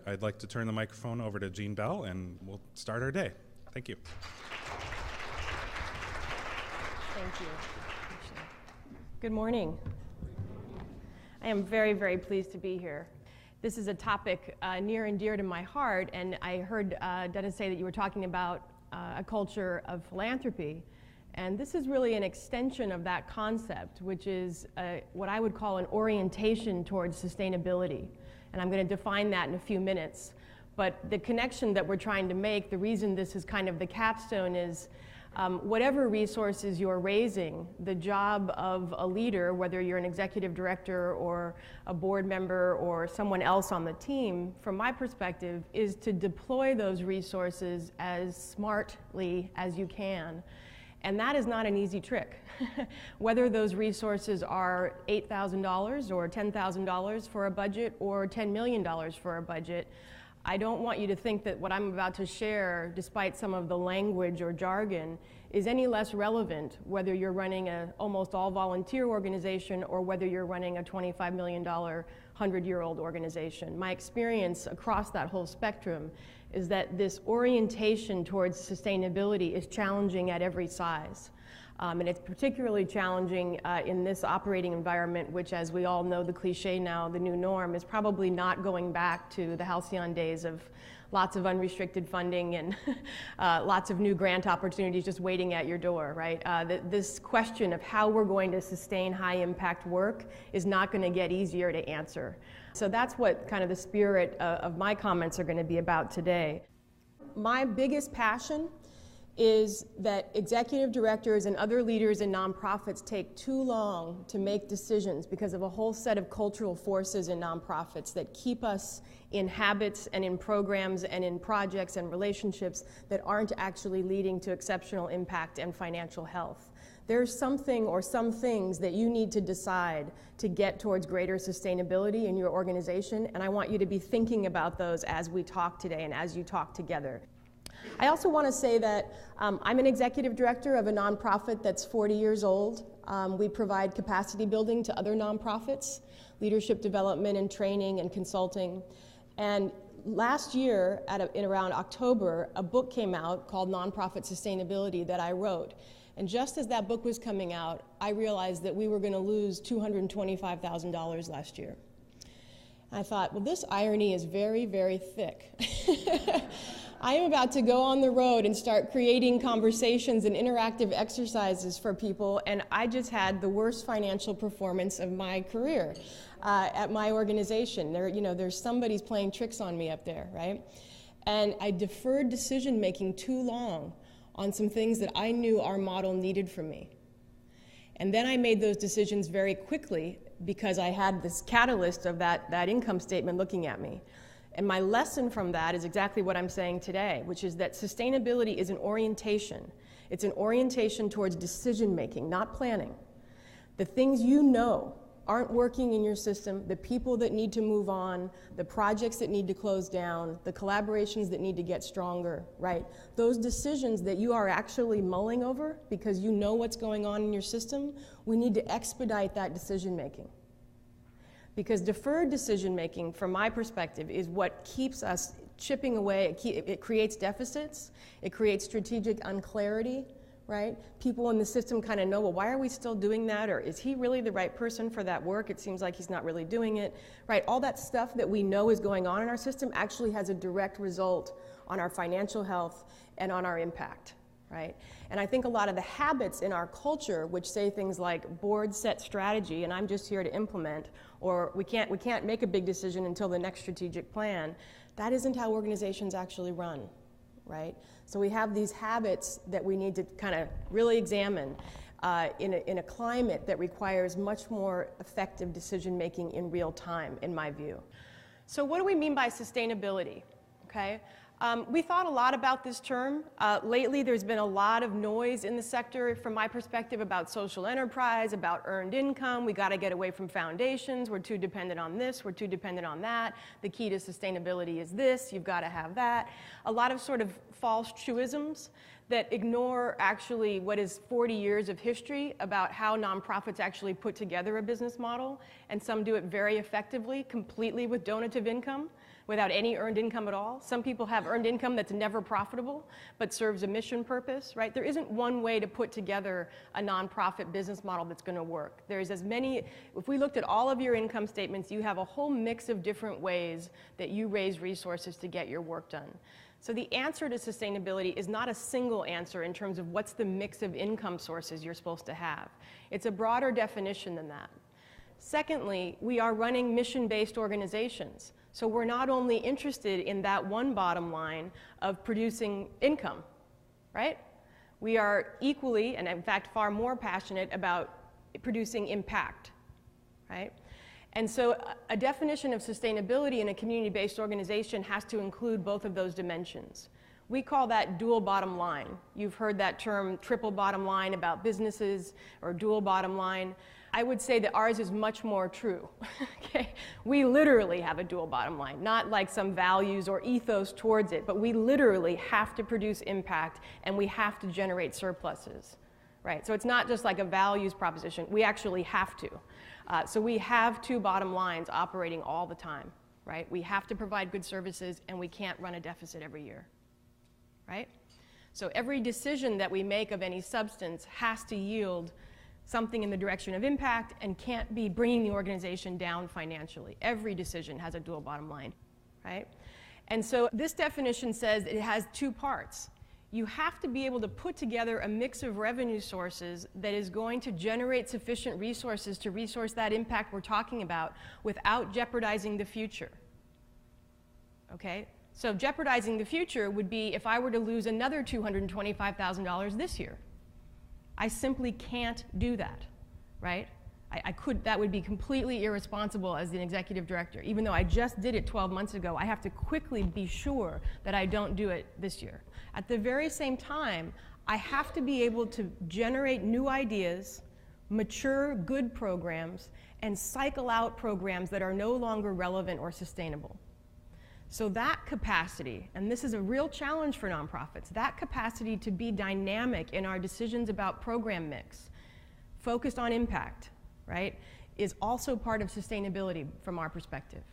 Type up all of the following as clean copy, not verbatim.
I'd like to turn the microphone over to Jeanne Bell, and we'll start our day. Thank you. Thank you. Good morning. I am very, very pleased to be here. This is a topic near and dear to my heart, and I heard Dennis say that you were talking about a culture of philanthropy. And this is really an extension of that concept, which is what I would call an orientation towards sustainability. And I'm going to define that in a few minutes. But the connection that we're trying to make, the reason this is kind of the capstone is whatever resources you're raising, the job of a leader, whether you're an executive director or a board member or someone else on the team, from my perspective, is to deploy those resources as smartly as you can. And that is not an easy trick. Whether those resources are $8,000 or $10,000 for a budget or $10 million for a budget, I don't want you to think that what I'm about to share, despite some of the language or jargon, is any less relevant whether you're running an almost all volunteer organization or whether you're running a $25 million 100-year-old organization. My experience across that whole spectrum is that this orientation towards sustainability is challenging at every size. And it's particularly challenging in this operating environment, which, as we all know, the cliche now, the new norm, is probably not going back to the halcyon days of lots of unrestricted funding and lots of new grant opportunities just waiting at your door, right? This question of how we're going to sustain high-impact work is not going to get easier to answer. So that's what kind of the spirit of my comments are going to be about today. My biggest passion is that executive directors and other leaders in nonprofits take too long to make decisions because of a whole set of cultural forces in nonprofits that keep us in habits and in programs and in projects and relationships that aren't actually leading to exceptional impact and financial health. There's something or some things that you need to decide to get towards greater sustainability in your organization, and I want you to be thinking about those as we talk today and as you talk together. I also want to say that I'm an executive director of a nonprofit that's 40 years old. We provide capacity building to other nonprofits, leadership development and training and consulting. And last year, in around October, a book came out called Nonprofit Sustainability that I wrote. And just as that book was coming out, I realized that we were going to lose $225,000 last year. I thought, well, this irony is very, very thick. I am about to go on the road and start creating conversations and interactive exercises for people, and I just had the worst financial performance of my career at my organization. There's somebody's playing tricks on me up there, right? And I deferred decision-making too long on some things that I knew our model needed from me. And then I made those decisions very quickly because I had this catalyst of that income statement looking at me. And my lesson from that is exactly what I'm saying today, which is that sustainability is an orientation. It's an orientation towards decision-making, not planning. The things you know aren't working in your system, the people that need to move on, the projects that need to close down, the collaborations that need to get stronger, right? Those decisions that you are actually mulling over because you know what's going on in your system, we need to expedite that decision-making. Because deferred decision-making, from my perspective, is what keeps us chipping away. It creates deficits. It creates strategic unclarity, right? People in the system kind of know, well, why are we still doing that? Or is he really the right person for that work? It seems like he's not really doing it, right? All that stuff that we know is going on in our system actually has a direct result on our financial health and on our impact, right? And I think a lot of the habits in our culture, which say things like board set strategy and I'm just here to implement, or we can't make a big decision until the next strategic plan, that isn't how organizations actually run, right? So we have these habits that we need to kind of really examine in a climate that requires much more effective decision making in real time, in my view. So what do we mean by sustainability, okay? We thought a lot about this term. Lately, there's been a lot of noise in the sector, from my perspective, about social enterprise, about earned income. We got to get away from foundations. We're too dependent on this. We're too dependent on that. The key to sustainability is this. You've got to have that. A lot of sort of false truisms that ignore actually what is 40 years of history about how nonprofits actually put together a business model, and some do it very effectively, completely with donative income. without any earned income at all. Some people have earned income that's never profitable, but serves a mission purpose, right? There isn't one way to put together a nonprofit business model that's going to work. There's as many, if we looked at all of your income statements, you have a whole mix of different ways that you raise resources to get your work done. So the answer to sustainability is not a single answer in terms of what's the mix of income sources you're supposed to have. It's a broader definition than that. Secondly, we are running mission-based organizations. So we're not only interested in that one bottom line of producing income, right? We are equally, and in fact far more passionate about producing impact, right? And so a definition of sustainability in a community-based organization has to include both of those dimensions. We call that dual bottom line. You've heard that term triple bottom line about businesses, or dual bottom line. I would say that ours is much more true. Okay? We literally have a dual bottom line, not like some values or ethos towards it, but we literally have to produce impact and we have to generate surpluses. Right? So it's not just like a values proposition. We actually have to. So we have two bottom lines operating all the time. Right? We have to provide good services and we can't run a deficit every year. Right? So every decision that we make of any substance has to yield something in the direction of impact and can't be bringing the organization down financially. Every decision has a dual bottom line, right? And so this definition says it has two parts. You have to be able to put together a mix of revenue sources that is going to generate sufficient resources to resource that impact we're talking about without jeopardizing the future, okay? So jeopardizing the future would be if I were to lose another $225,000 this year. I simply can't do that, right? That would be completely irresponsible as an executive director. Even though I just did it 12 months ago, I have to quickly be sure that I don't do it this year. At the very same time, I have to be able to generate new ideas, mature good programs, and cycle out programs that are no longer relevant or sustainable. So that capacity, and this is a real challenge for nonprofits, that capacity to be dynamic in our decisions about program mix, focused on impact, right, is also part of sustainability from our perspective.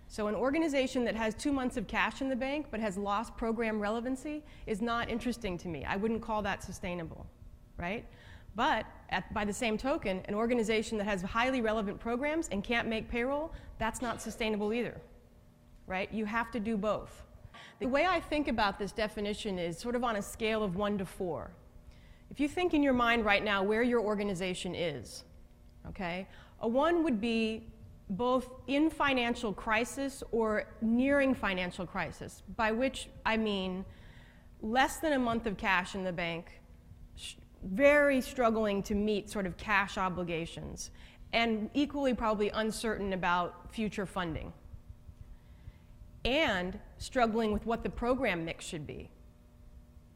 So an organization that has 2 months of cash in the bank but has lost program relevancy is not interesting to me. I wouldn't call that sustainable, right? But by the same token, an organization that has highly relevant programs and can't make payroll, that's not sustainable either. Right? You have to do both. The way I think about this definition is sort of on a scale of 1 to 4. If you think in your mind right now where your organization is, okay, a 1 would be both in financial crisis or nearing financial crisis, by which I mean less than a month of cash in the bank, very struggling to meet sort of cash obligations, and equally probably uncertain about future funding, and struggling with what the program mix should be,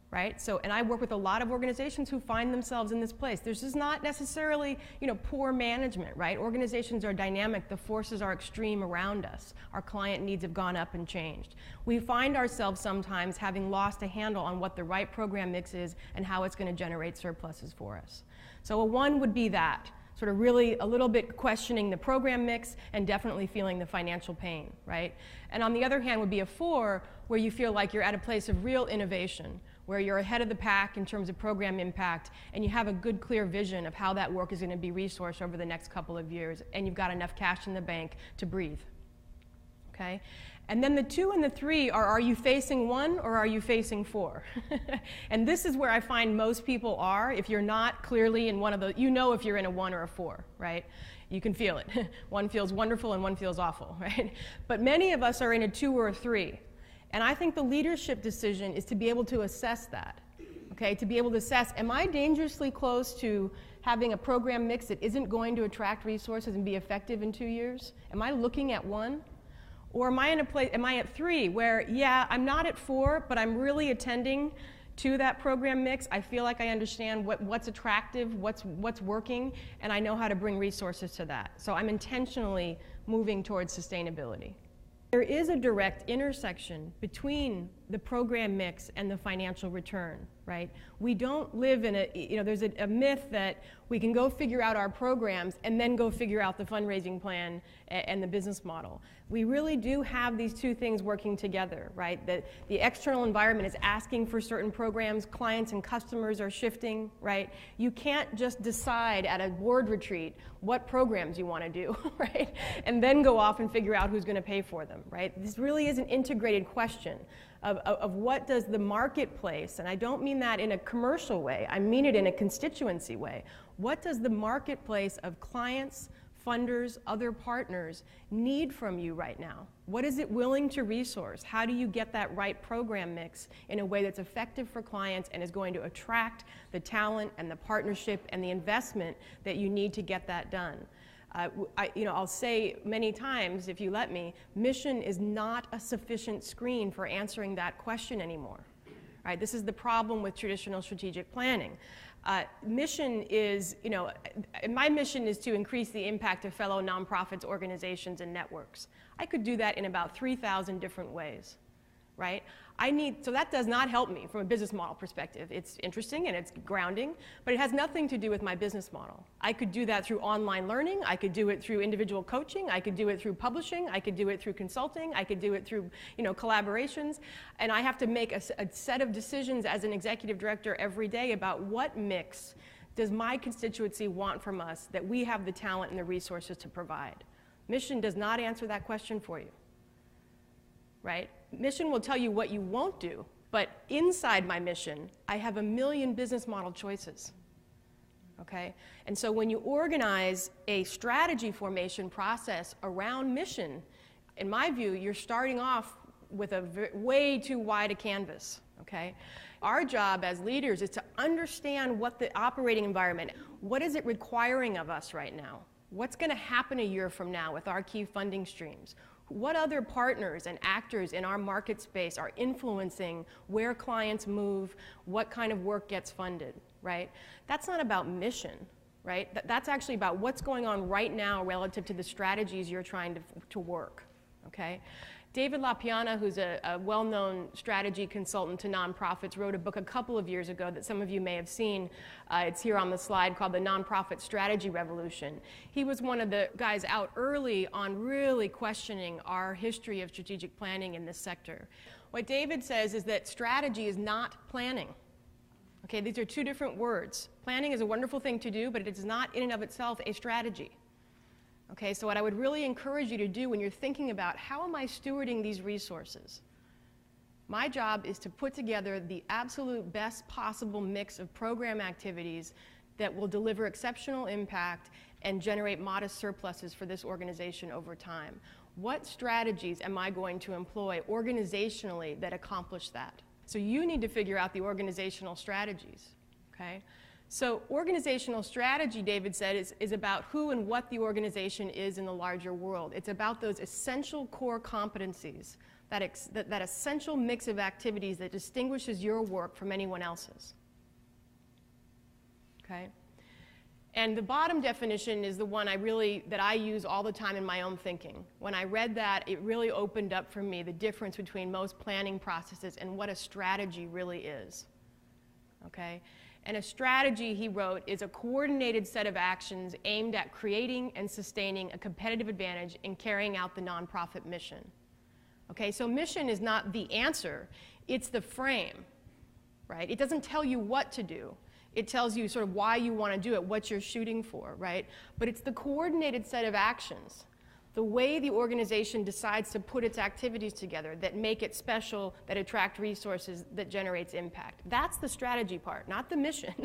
right? So, and I work with a lot of organizations who find themselves in this place. This is not necessarily, poor management, right? Organizations are dynamic. The forces are extreme around us. Our client needs have gone up and changed. We find ourselves sometimes having lost a handle on what the right program mix is and how it's going to generate surpluses for us. So a 1 would be that. Sort of really a little bit questioning the program mix and definitely feeling the financial pain, right? And on the other hand would be a 4 where you feel like you're at a place of real innovation, where you're ahead of the pack in terms of program impact and you have a good clear vision of how that work is going to be resourced over the next couple of years and you've got enough cash in the bank to breathe, okay? And then the 2 and the 3 are you facing 1 or are you facing 4? And this is where I find most people are. If you're not clearly in one of those, if you're in a 1 or a 4, right? You can feel it. 1 feels wonderful and 1 feels awful, right? But many of us are in a 2 or a 3. And I think the leadership decision is to be able to assess that, okay? To be able to assess, am I dangerously close to having a program mix that isn't going to attract resources and be effective in 2 years? Am I looking at 1? Or am I at 3 where, yeah, I'm not at 4, but I'm really attending to that program mix. I feel like I understand what's attractive, what's working, and I know how to bring resources to that. So I'm intentionally moving towards sustainability. There is a direct intersection between the program mix and the financial return, right? We don't live in there's a myth that we can go figure out our programs and then go figure out the fundraising plan and the business model. We really do have these two things working together, right? The external environment is asking for certain programs, clients and customers are shifting, right? You can't just decide at a board retreat what programs you want to do, right? And then go off and figure out who's going to pay for them, right? This really is an integrated question of what does the marketplace, and I don't mean that in a commercial way, I mean it in a constituency way. What does the marketplace of clients, funders, other partners need from you right now? What is it willing to resource? How do you get that right program mix in a way that's effective for clients and is going to attract the talent and the partnership and the investment that you need to get that done? I'll say many times, if you let me, mission is not a sufficient screen for answering that question anymore. Right? This is the problem with traditional strategic planning. Mission is, my mission is to increase the impact of fellow nonprofits, organizations, and networks. I could do that in about 3,000 different ways, right? So that does not help me from a business model perspective. It's interesting and it's grounding, but it has nothing to do with my business model. I could do that through online learning. I could do it through individual coaching. I could do it through publishing. I could do it through consulting. I could do it through, collaborations. And I have to make a set of decisions as an executive director every day about what mix does my constituency want from us that we have the talent and the resources to provide. Mission does not answer that question for you, right? Mission will tell you what you won't do, but inside my mission, I have a million business model choices, okay? And so when you organize a strategy formation process around mission, in my view, you're starting off with a way too wide a canvas, okay? Our job as leaders is to understand what the operating environment, what is it requiring of us right now? What's going to happen a year from now with our key funding streams? What other partners and actors in our market space are influencing where clients move, what kind of work gets funded, right? That's not about mission, right? That's actually about what's going on right now relative to the strategies you're trying to work, okay? David LaPiana, who's a well-known strategy consultant to nonprofits, wrote a book a couple of years ago that some of you may have seen. It's here on the slide, called The Nonprofit Strategy Revolution. He was one of the guys out early on really questioning our history of strategic planning in this sector. What David says is that strategy is not planning. Okay, these are two different words. Planning is a wonderful thing to do, but it is not in and of itself a strategy. Okay, so what I would really encourage you to do when you're thinking about how am I stewarding these resources? My job is to put together the absolute best possible mix of program activities that will deliver exceptional impact and generate modest surpluses for this organization over time. What strategies am I going to employ organizationally that accomplish that? So you need to figure out the organizational strategies, okay? So organizational strategy, David said, is about who and what the organization is in the larger world. It's about those essential core competencies, that essential mix of activities that distinguishes your work from anyone else's. Okay? And the bottom definition is the one that I use all the time in my own thinking. When I read that, it really opened up for me the difference between most planning processes and what a strategy really is. Okay? And a strategy, he wrote, is a coordinated set of actions aimed at creating and sustaining a competitive advantage in carrying out the nonprofit mission. Okay, so mission is not the answer, it's the frame, right? It doesn't tell you what to do. It tells you sort of why you want to do it, what you're shooting for, right? But it's the coordinated set of actions, the way the organization decides to put its activities together that make it special, that attract resources, that generates impact. That's the strategy part, not the mission.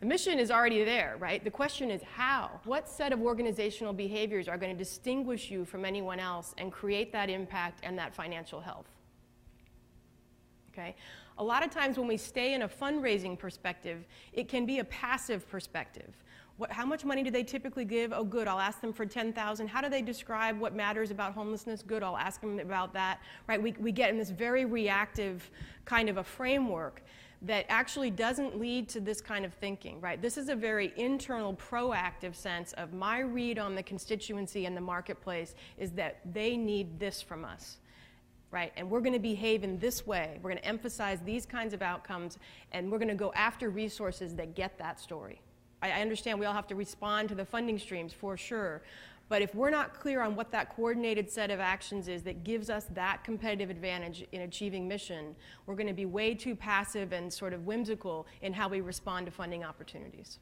The mission is already there, right? The question is how? What set of organizational behaviors are going to distinguish you from anyone else and create that impact and that financial health? Okay? A lot of times when we stay in a fundraising perspective, it can be a passive perspective. How much money do they typically give? Oh, good, I'll ask them for $10,000. How do they describe what matters about homelessness? Good, I'll ask them about that. Right? We get in this very reactive kind of a framework that actually doesn't lead to this kind of thinking, right? This is a very internal, proactive sense of my read on the constituency and the marketplace is that they need this from us. right? And we're going to behave in this way. We're going to emphasize these kinds of outcomes, and we're going to go after resources that get that story. I understand we all have to respond to the funding streams for sure, but if we're not clear on what that coordinated set of actions is that gives us that competitive advantage in achieving mission, we're going to be way too passive and sort of whimsical in how we respond to funding opportunities.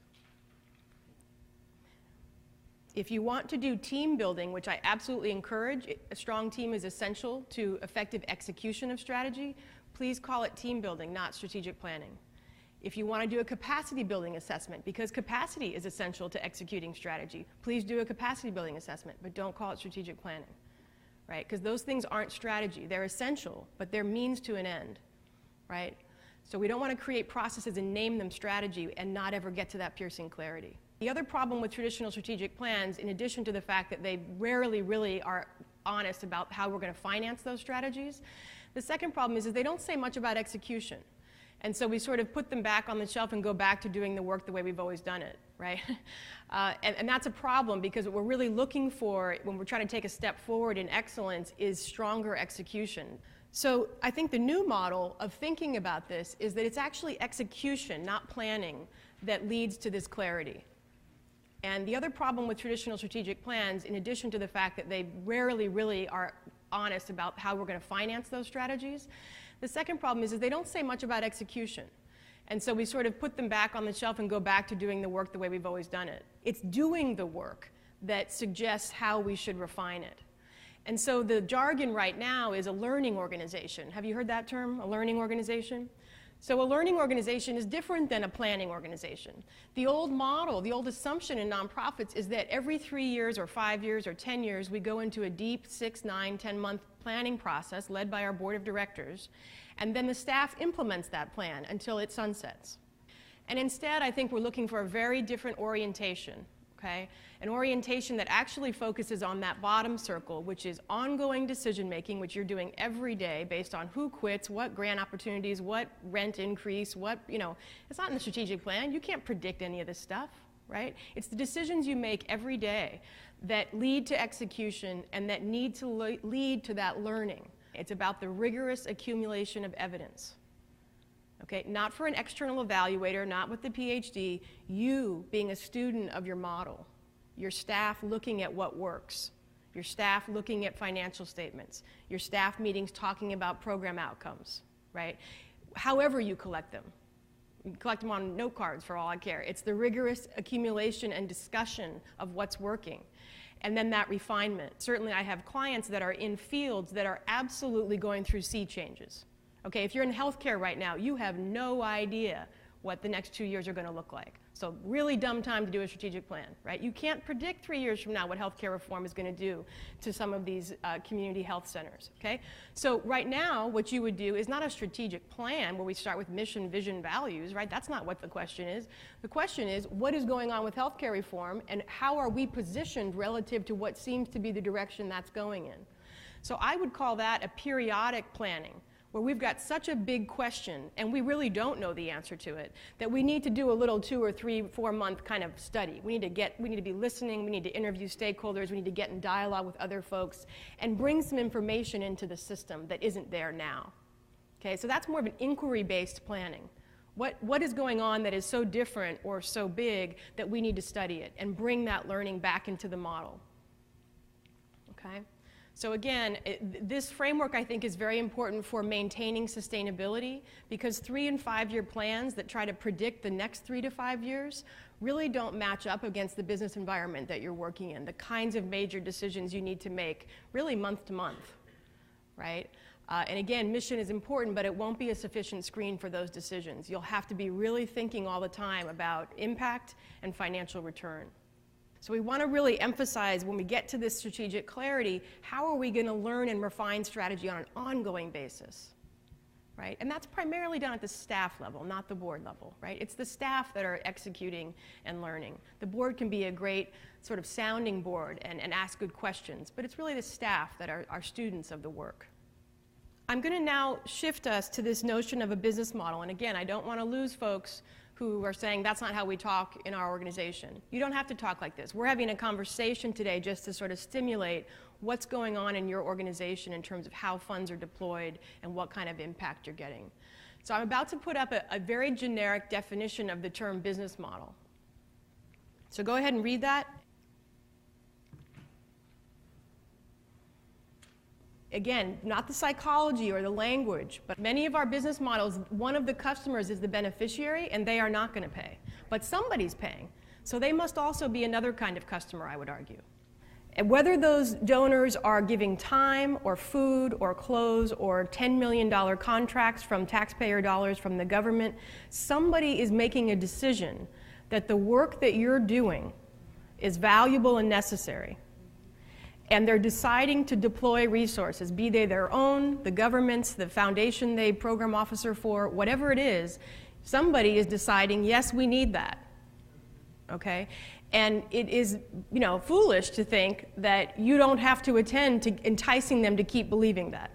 If you want to do team building, which I absolutely encourage, a strong team is essential to effective execution of strategy, please call it team building, not strategic planning. If you want to do a capacity building assessment, because capacity is essential to executing strategy, please do a capacity building assessment, but don't call it strategic planning, right? Because those things aren't strategy. They're essential, but they're means to an end, right? So we don't want to create processes and name them strategy and not ever get to that piercing clarity. The other problem with traditional strategic plans, in addition to the fact that they rarely really are honest about how we're going to finance those strategies, the second problem is they don't say much about execution. And so we sort of put them back on the shelf and go back to doing the work the way we've always done it, right? And that's a problem, because what we're really looking for when we're trying to take a step forward in excellence is stronger execution. So I think the new model of thinking about this is that it's actually execution, not planning, that leads to this clarity. And the other problem with traditional strategic plans, in addition to the fact that they rarely really are honest about how we're going to finance those strategies, the second problem is they don't say much about execution. And so we sort of put them back on the shelf and go back to doing the work the way we've always done it. It's doing the work that suggests how we should refine it. And so the jargon right now is a learning organization. Have you heard that term, a learning organization? So a learning organization is different than a planning organization. The old model, the old assumption in nonprofits is that every 3 years or 5 years or 10 years, we go into a deep 6, 9, 10-month planning process led by our board of directors, and then the staff implements that plan until it sunsets. And instead, I think we're looking for a very different orientation. Okay? An orientation that actually focuses on that bottom circle, which is ongoing decision making, which you're doing every day based on who quits, what grant opportunities, what rent increase, what, it's not in the strategic plan. You can't predict any of this stuff, right? It's the decisions you make every day that lead to execution and that need to lead to that learning. It's about the rigorous accumulation of evidence. Okay, not for an external evaluator, not with the PhD, you being a student of your model, your staff looking at what works, your staff looking at financial statements, your staff meetings talking about program outcomes, right? However you collect them. You can collect them on note cards for all I care. It's the rigorous accumulation and discussion of what's working. And then that refinement. Certainly I have clients that are in fields that are absolutely going through sea changes. Okay, if you're in healthcare right now, you have no idea what the next 2 years are going to look like. So really dumb time to do a strategic plan, right? You can't predict 3 years from now what healthcare reform is going to do to some of these community health centers, okay? So right now, what you would do is not a strategic plan where we start with mission, vision, values, right? That's not what the question is. The question is, what is going on with healthcare reform and how are we positioned relative to what seems to be the direction that's going in? So I would call that a periodic planning, where we've got such a big question and we really don't know the answer to it, that we need to do a little 2 or 3, 4 month kind of study. We need to be listening, we need to interview stakeholders, we need to get in dialogue with other folks and bring some information into the system that isn't there now. Okay, so that's more of an inquiry-based planning. What is going on that is so different or so big that we need to study it and bring that learning back into the model. Okay? So again, this framework I think is very important for maintaining sustainability, because 3 and 5 year plans that try to predict the next 3 to 5 years really don't match up against the business environment that you're working in, the kinds of major decisions you need to make really month to month, right? And again, mission is important, but it won't be a sufficient screen for those decisions. You'll have to be really thinking all the time about impact and financial return. So we want to really emphasize when we get to this strategic clarity, how are we going to learn and refine strategy on an ongoing basis, right? And that's primarily done at the staff level, not the board level, right? It's the staff that are executing and learning. The board can be a great sort of sounding board and ask good questions, but it's really the staff that are students of the work. I'm going to now shift us to this notion of a business model. And again, I don't want to lose folks who are saying that's not how we talk in our organization. You don't have to talk like this. We're having a conversation today just to sort of stimulate what's going on in your organization in terms of how funds are deployed and what kind of impact you're getting. So I'm about to put up a very generic definition of the term business model. So go ahead and read that. Again, not the psychology or the language, but many of our business models, one of the customers is the beneficiary, and they are not going to pay. But somebody's paying. So they must also be another kind of customer, I would argue. And whether those donors are giving time or food or clothes or $10 million contracts from taxpayer dollars from the government, somebody is making a decision that the work that you're doing is valuable and necessary. And they're deciding to deploy resources, be they their own, the government's, the foundation they program officer for, whatever it is, somebody is deciding, yes, we need that. Okay? And it is, foolish to think that you don't have to attend to enticing them to keep believing that.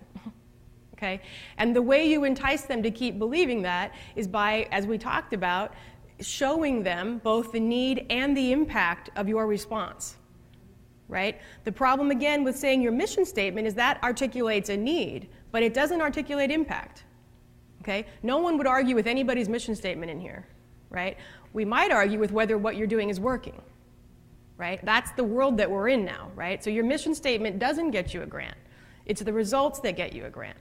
Okay? And the way you entice them to keep believing that is by, as we talked about, showing them both the need and the impact of your response. Right? The problem, again, with saying your mission statement is that articulates a need, but it doesn't articulate impact. Okay? No one would argue with anybody's mission statement in here. Right? We might argue with whether what you're doing is working, right? That's the world that we're in now, right? So your mission statement doesn't get you a grant. It's the results that get you a grant,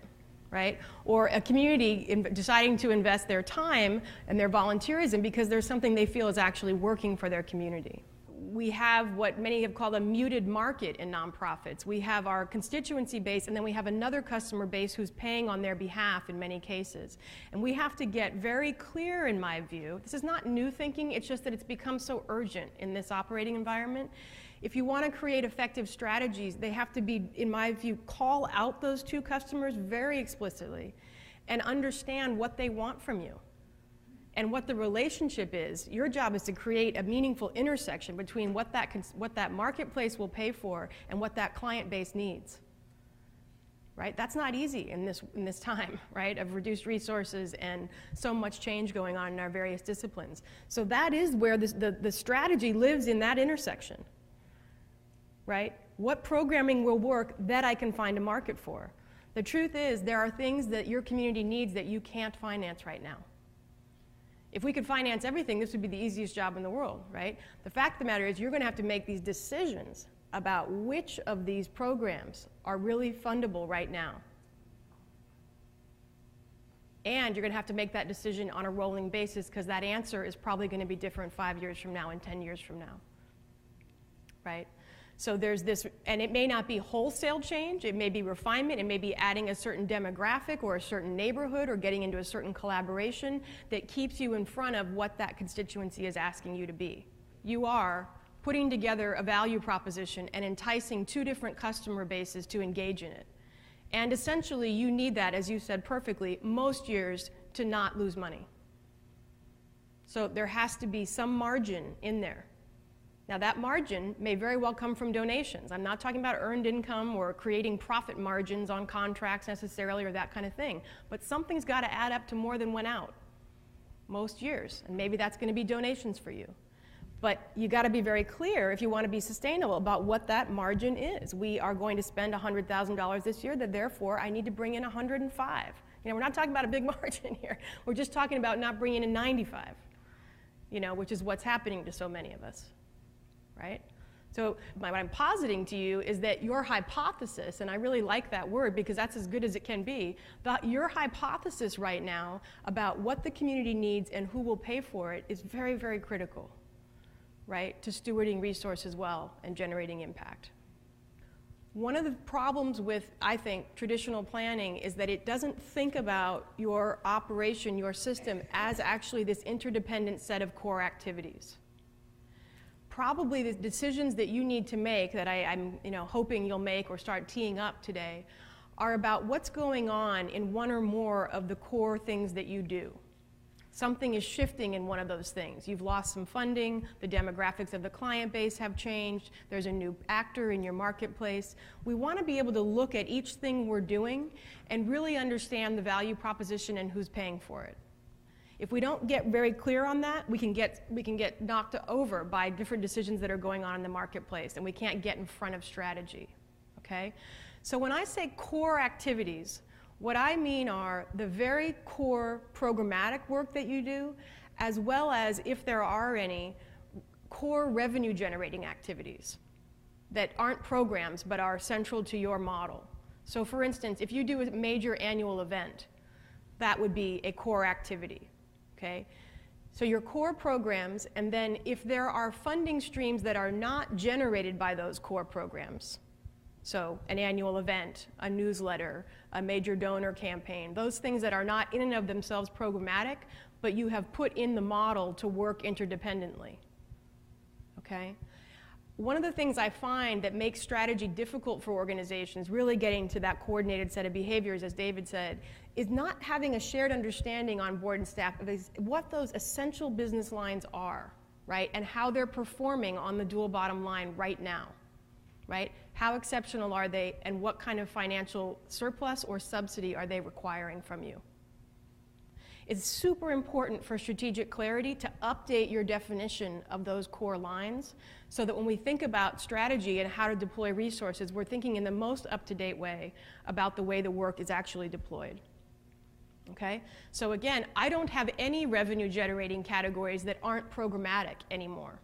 right? Or a community deciding to invest their time and their volunteerism because there's something they feel is actually working for their community. We have what many have called a muted market in nonprofits. We have our constituency base, and then we have another customer base who's paying on their behalf in many cases. And we have to get very clear, in my view. This is not new thinking, it's just that it's become so urgent in this operating environment. If you want to create effective strategies, they have to be, in my view, call out those two customers very explicitly and understand what they want from you. And what the relationship is. Your job is to create a meaningful intersection between what that marketplace will pay for and what that client base needs. Right? That's not easy in this time, right, of reduced resources and so much change going on in our various disciplines. So that is where the strategy lives, in that intersection. Right? What programming will work that I can find a market for? The truth is, there are things that your community needs that you can't finance right now. If we could finance everything, this would be the easiest job in the world, right? The fact of the matter is, you're going to have to make these decisions about which of these programs are really fundable right now. And you're going to have to make that decision on a rolling basis, because that answer is probably going to be different 5 years from now and 10 years from now, right? So there's this, and it may not be wholesale change, it may be refinement, it may be adding a certain demographic or a certain neighborhood or getting into a certain collaboration that keeps you in front of what that constituency is asking you to be. You are putting together a value proposition and enticing two different customer bases to engage in it. And essentially, you need that, as you said perfectly, most years to not lose money. So there has to be some margin in there. Now, that margin may very well come from donations. I'm not talking about earned income or creating profit margins on contracts necessarily or that kind of thing. But something's got to add up to more than one out most years. And maybe that's going to be donations for you. But you got to be very clear, if you want to be sustainable, about what that margin is. We are going to spend $100,000 this year, that therefore I need to bring in 105. We're not talking about a big margin here. We're just talking about not bringing in 95, which is what's happening to so many of us. Right? So what I'm positing to you is that your hypothesis, and I really like that word because that's as good as it can be, your hypothesis right now about what the community needs and who will pay for it is very, very critical, right, to stewarding resources well and generating impact. One of the problems with, I think, traditional planning is that it doesn't think about your operation, your system, as actually this interdependent set of core activities. Probably the decisions that you need to make, that I'm hoping you'll make or start teeing up today, are about what's going on in one or more of the core things that you do. Something is shifting in one of those things. You've lost some funding, the demographics of the client base have changed, there's a new actor in your marketplace. We want to be able to look at each thing we're doing and really understand the value proposition and who's paying for it. If we don't get very clear on that, we can get knocked over by different decisions that are going on in the marketplace, and we can't get in front of strategy. okay? So when I say core activities, what I mean are the very core programmatic work that you do, as well as, if there are any, core revenue generating activities that aren't programs but are central to your model. So for instance, if you do a major annual event, that would be a core activity, okay? So your core programs, and then if there are funding streams that are not generated by those core programs, so an annual event, a newsletter, a major donor campaign, those things that are not in and of themselves programmatic, but you have put in the model to work interdependently, okay? One of the things I find that makes strategy difficult for organizations, really getting to that coordinated set of behaviors, as David said, is not having a shared understanding on board and staff of what those essential business lines are, right? And how they're performing on the dual bottom line right now, right? How exceptional are they, and what kind of financial surplus or subsidy are they requiring from you? It's super important for strategic clarity to update your definition of those core lines so that when we think about strategy and how to deploy resources, we're thinking in the most up-to-date way about the way the work is actually deployed. Okay? So again, I don't have any revenue generating categories that aren't programmatic anymore.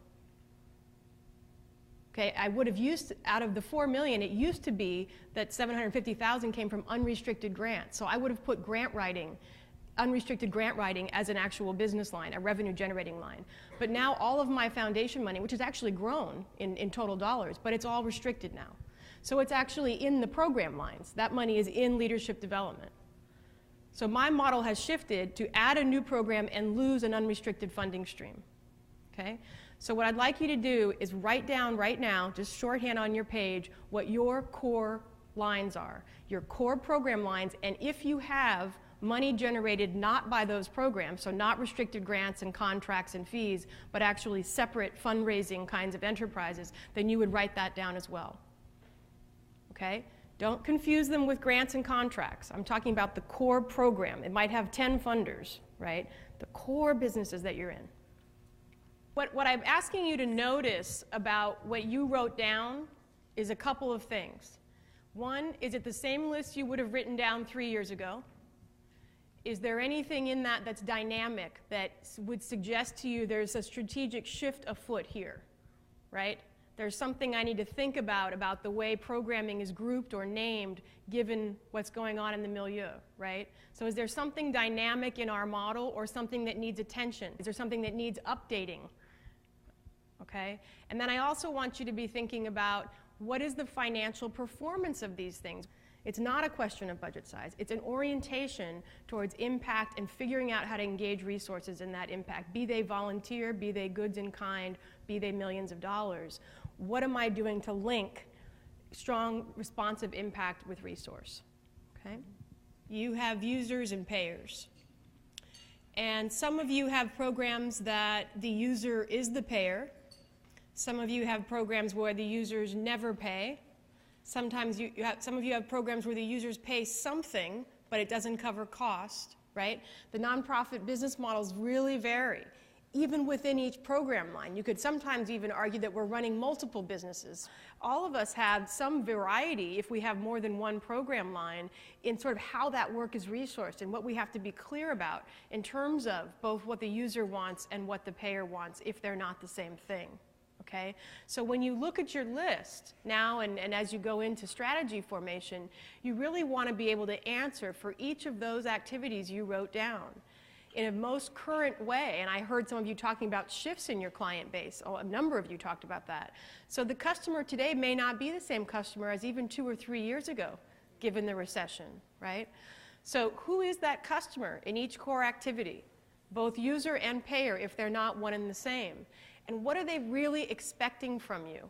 Okay, I would have used, out of the 4 million, it used to be that 750,000 came from unrestricted grants. So I would have put grant writing, unrestricted grant writing, as an actual business line, a revenue generating line. But now all of my foundation money, which has actually grown in total dollars, but it's all restricted now. So it's actually in the program lines. That money is in leadership development. So my model has shifted to add a new program and lose an unrestricted funding stream. Okay? So what I'd like you to do is write down right now, just shorthand on your page, what your core lines are, your core program lines, and if you have money generated not by those programs, so not restricted grants and contracts and fees, but actually separate fundraising kinds of enterprises, then you would write that down as well. Okay? Don't confuse them with grants and contracts. I'm talking about the core program. It might have 10 funders, right? The core businesses that you're in. What I'm asking you to notice about what you wrote down is a couple of things. One, is it the same list you would have written down 3 years ago? Is there anything in that that's dynamic that would suggest to you there's a strategic shift afoot here, right? There's something I need to think about the way programming is grouped or named given what's going on in the milieu, right? So is there something dynamic in our model or something that needs attention? Is there something that needs updating? Okay? And then I also want you to be thinking about what is the financial performance of these things. It's not a question of budget size. It's an orientation towards impact and figuring out how to engage resources in that impact, be they volunteer, be they goods in kind, be they millions of dollars. What am I doing to link strong responsive impact with resource? Okay? You have users and payers. And some of you have programs that the user is the payer. Some of you have programs where the users never pay. Sometimes some of you have programs where the users pay something, but it doesn't cover cost, right? The nonprofit business models really vary, even within each program line. You could sometimes even argue that we're running multiple businesses. All of us have some variety, if we have more than one program line, in sort of how that work is resourced and what we have to be clear about in terms of both what the user wants and what the payer wants if they're not the same thing. Okay? So when you look at your list now and as you go into strategy formation, you really want to be able to answer for each of those activities you wrote down in a most current way. And I heard some of you talking about shifts in your client base. Oh, a number of you talked about that. So the customer today may not be the same customer as even 2 or 3 years ago, given the recession, right? So who is that customer in each core activity, both user and payer, if they're not one and the same? And what are they really expecting from you?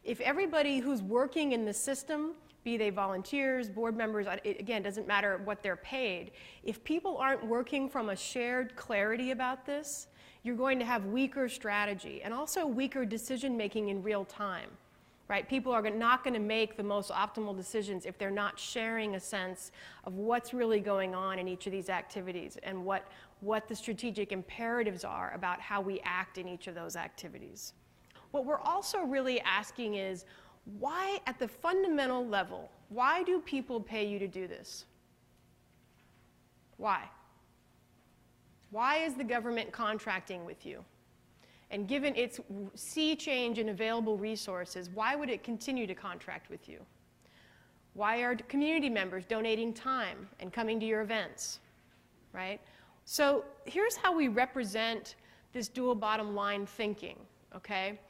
If everybody who's working in the system, be they volunteers, board members, it, again, doesn't matter what they're paid, if people aren't working from a shared clarity about this, you're going to have weaker strategy and also weaker decision making in real time, right? People are not going to make the most optimal decisions if they're not sharing a sense of what's really going on in each of these activities and what the strategic imperatives are about how we act in each of those activities. What we're also really asking is, Why, at the fundamental level, why do people pay you to do this? Why? Why is the government contracting with you? And given its sea change in available resources, why would it continue to contract with you? Why are community members donating time and coming to your events, right? So here's how we represent this dual bottom line thinking, okay?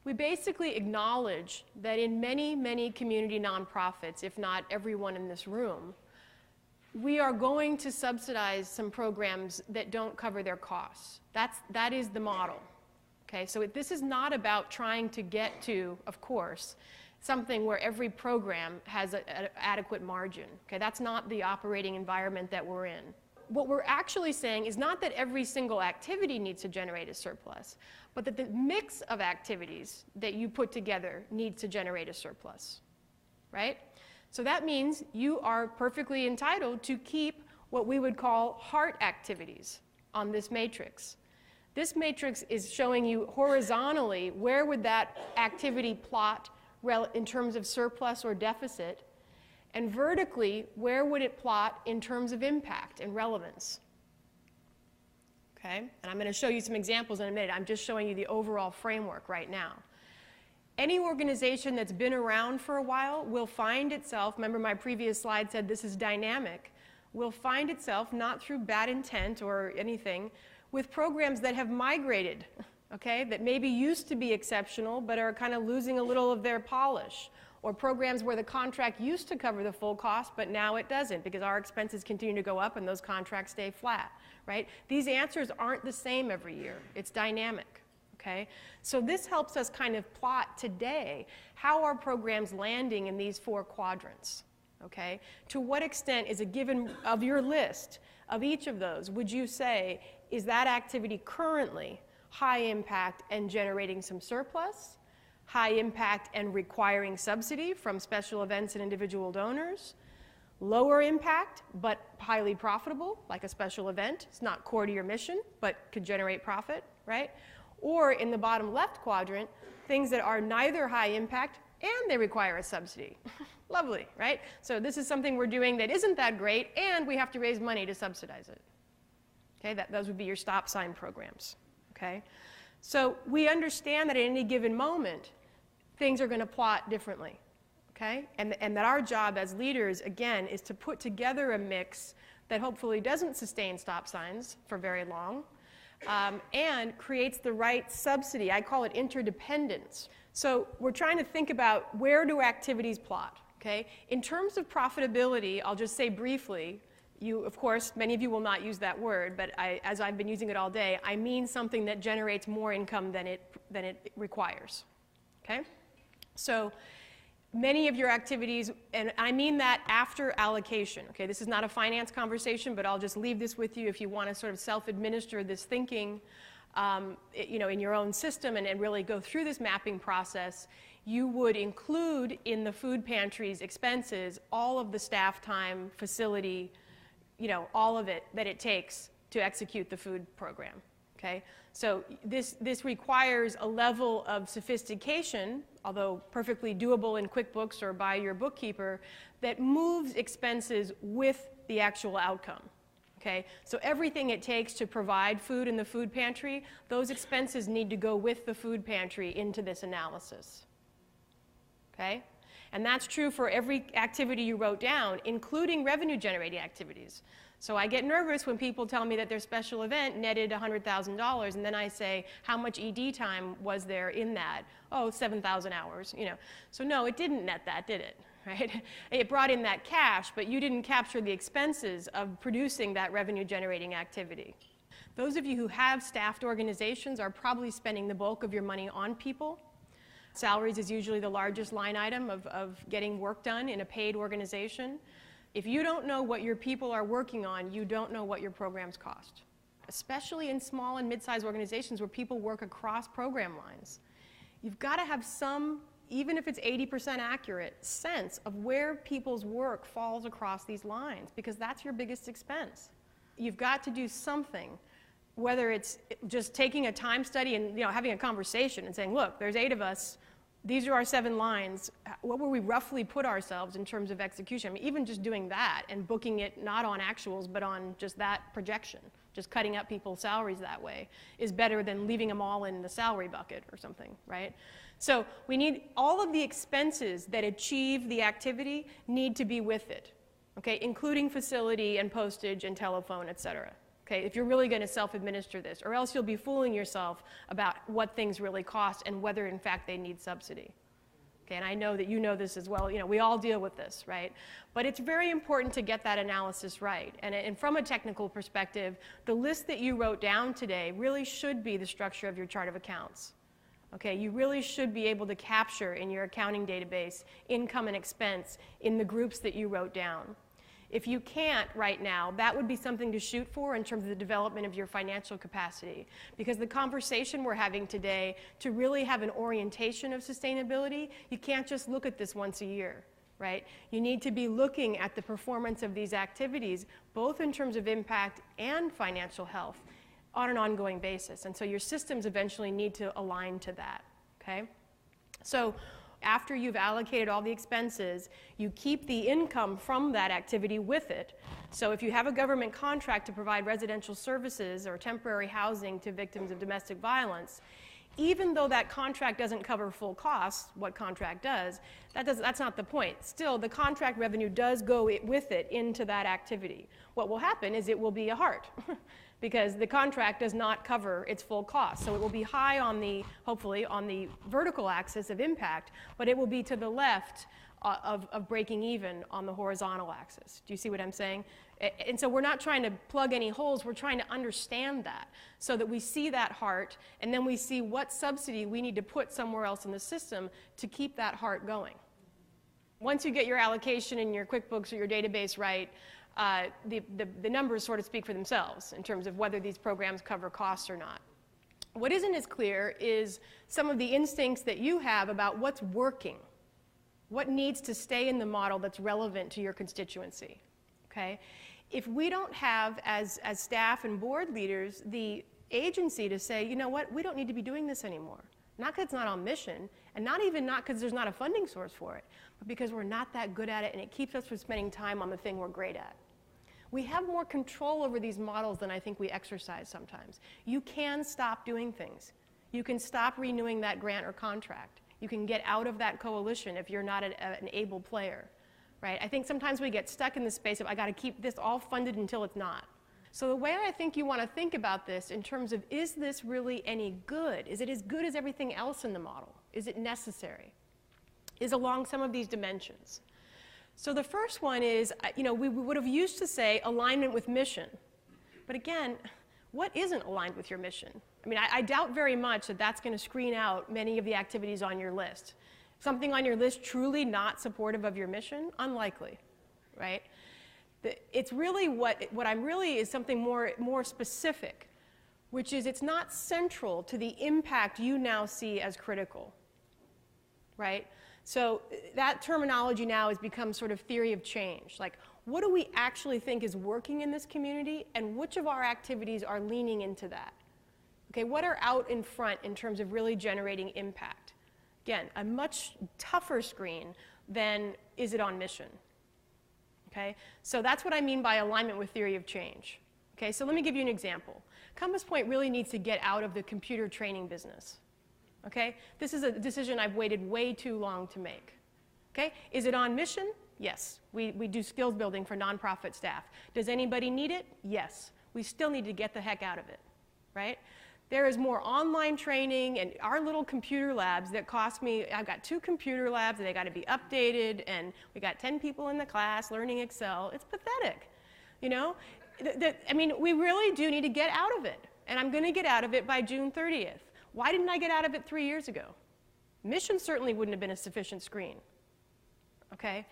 We basically acknowledge that in many, many community nonprofits, if not everyone in this room, we are going to subsidize some programs that don't cover their costs. That is the model. Okay, so this is not about trying to get to, of course, something where every program has an adequate margin. Okay, that's not the operating environment that we're in. What we're actually saying is not that every single activity needs to generate a surplus, but that the mix of activities that you put together needs to generate a surplus, right? So that means you are perfectly entitled to keep what we would call heart activities on this matrix. This matrix is showing you horizontally where would that activity plot in terms of surplus or deficit, and vertically where would it plot in terms of impact and relevance. Okay? And I'm going to show you some examples in a minute. I'm just showing you the overall framework right now. Any organization that's been around for a while will find itself, remember my previous slide said this is dynamic, will find itself, not through bad intent or anything, with programs that have migrated, okay, that maybe used to be exceptional but are kind of losing a little of their polish, or programs where the contract used to cover the full cost but now it doesn't because our expenses continue to go up and those contracts stay flat, right? These answers aren't the same every year. It's dynamic, okay? So this helps us kind of plot today how are programs landing in these four quadrants, okay? To what extent is a given of your list of each of those would you say is that activity currently high impact and generating some surplus, high impact and requiring subsidy from special events and individual donors, lower impact but highly profitable, like a special event, it's not core to your mission but could generate profit, right? Or in the bottom left quadrant, things that are neither high impact and they require a subsidy. Lovely, right? So this is something we're doing that isn't that great and we have to raise money to subsidize it. Okay, those would be your stop sign programs, okay? So we understand that at any given moment, things are going to plot differently, okay? And that our job as leaders, again, is to put together a mix that hopefully doesn't sustain stop signs for very long and creates the right subsidy. I call it interdependence. So we're trying to think about where do activities plot, okay? In terms of profitability, I'll just say briefly, of course, many of you will not use that word, but as I've been using it all day, I mean something that generates more income than it requires, okay? So many of your activities, and I mean that after allocation, okay? This is not a finance conversation, but I'll just leave this with you if you want to sort of self-administer this thinking, in your own system and really go through this mapping process. You would include in the food pantry's expenses all of the staff time, facility, all of it that it takes to execute the food program, okay? So this requires a level of sophistication, although perfectly doable in QuickBooks or by your bookkeeper, that moves expenses with the actual outcome, okay? So everything it takes to provide food in the food pantry, those expenses need to go with the food pantry into this analysis, okay? And that's true for every activity you wrote down, including revenue-generating activities. So I get nervous when people tell me that their special event netted $100,000, and then I say, how much ED time was there in that? Oh, 7,000 hours, So no, it didn't net that, did it? Right? It brought in that cash, but you didn't capture the expenses of producing that revenue-generating activity. Those of you who have staffed organizations are probably spending the bulk of your money on people. Salaries is usually the largest line item of getting work done in a paid organization. If you don't know what your people are working on, you don't know what your programs cost, especially in small and mid-sized organizations where people work across program lines. You've got to have some, even if it's 80% accurate, sense of where people's work falls across these lines, because that's your biggest expense. You've got to do something, whether it's just taking a time study and having a conversation and saying, look, there's 8 of us, these are our 7 lines. What will we roughly put ourselves in terms of execution? I mean, even just doing that and booking it not on actuals, but on just that projection, just cutting up people's salaries that way, is better than leaving them all in the salary bucket or something, right? So we need all of the expenses that achieve the activity need to be with it, okay, including facility and postage and telephone, et cetera. Okay, if you're really going to self-administer this, or else you'll be fooling yourself about what things really cost and whether, in fact, they need subsidy. Okay, and I know that you know this as well. You know, we all deal with this, right? But it's very important to get that analysis right. And from a technical perspective, the list that you wrote down today really should be the structure of your chart of accounts. Okay, you really should be able to capture in your accounting database income and expense in the groups that you wrote down. If you can't right now, that would be something to shoot for in terms of the development of your financial capacity. Because the conversation we're having today, to really have an orientation of sustainability, you can't just look at this once a year, right? You need to be looking at the performance of these activities, both in terms of impact and financial health, on an ongoing basis. And so your systems eventually need to align to that, okay? So after you've allocated all the expenses, you keep the income from that activity with it. So if you have a government contract to provide residential services or temporary housing to victims of domestic violence, even though that contract doesn't cover full costs, what contract does, that's not the point. Still, the contract revenue does go with it into that activity. What will happen is it will be a heart. Because the contract does not cover its full cost. So it will be high on the, hopefully, on the vertical axis of impact, but it will be to the left of breaking even on the horizontal axis. Do you see what I'm saying? And so we're not trying to plug any holes, we're trying to understand that so that we see that heart, and then we see what subsidy we need to put somewhere else in the system to keep that heart going. Once you get your allocation in your QuickBooks or your database right, the numbers sort of speak for themselves in terms of whether these programs cover costs or not. What isn't as clear is some of the instincts that you have about what's working, what needs to stay in the model that's relevant to your constituency, okay? If we don't have, as staff and board leaders, the agency to say, you know what, we don't need to be doing this anymore. Not because it's not on mission, and not because there's not a funding source for it, but because we're not that good at it and it keeps us from spending time on the thing we're great at. We have more control over these models than I think we exercise sometimes. You can stop doing things. You can stop renewing that grant or contract. You can get out of that coalition if you're not an able player, right? I think sometimes we get stuck in the space of, I got to keep this all funded until it's not. So the way I think you want to think about this in terms of, is this really any good? Is it as good as everything else in the model? Is it necessary? Is along some of these dimensions. So the first one is, you know, we would have used to say alignment with mission. But again, what isn't aligned with your mission? I mean, I doubt very much that that's going to screen out many of the activities on your list. Something on your list truly not supportive of your mission? Unlikely, right? It's really what I'm really is something more specific, which is it's not central to the impact you now see as critical, right? So that terminology now has become sort of theory of change. Like, what do we actually think is working in this community, and which of our activities are leaning into that? Okay, what are out in front in terms of really generating impact? Again, a much tougher screen than is it on mission? Okay, so that's what I mean by alignment with theory of change. Okay, so let me give you an example. CompassPoint really needs to get out of the computer training business. Okay, this is a decision I've waited way too long to make. Okay, is it on mission? Yes, we do skills building for nonprofit staff. Does anybody need it? Yes, we still need to get the heck out of it, right? There is more online training and our little computer labs that cost me, I've got 2 computer labs and they got to be updated, and we got 10 people in the class learning Excel. It's pathetic, you know? I mean, we really do need to get out of it, and I'm going to get out of it by June 30th. Why didn't I get out of it 3 years ago? Mission certainly wouldn't have been a sufficient screen, okay?